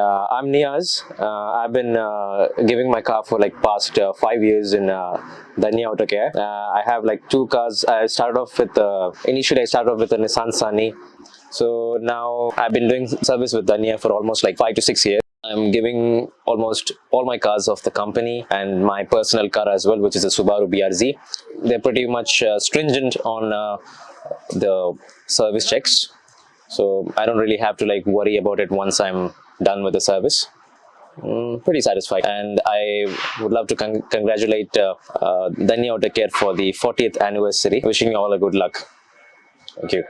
I'm Niaz. I've been giving my car for like past 5 years in Dhanya Auto Care. I have like 2 cars. I started off with initially I started off with a Nissan Sunny. So now I've been doing service with Dhanya for almost like 5 to 6 years. I'm giving almost all my cars of the company and my personal car as well, which is a Subaru BRZ. They're pretty much stringent on the service checks. So I don't really have to like worry about it once I'm done with the service. Pretty satisfied, and I would love to congratulate Dhanya Auto Care for the 40th anniversary. Wishing you all a good luck. Thank you.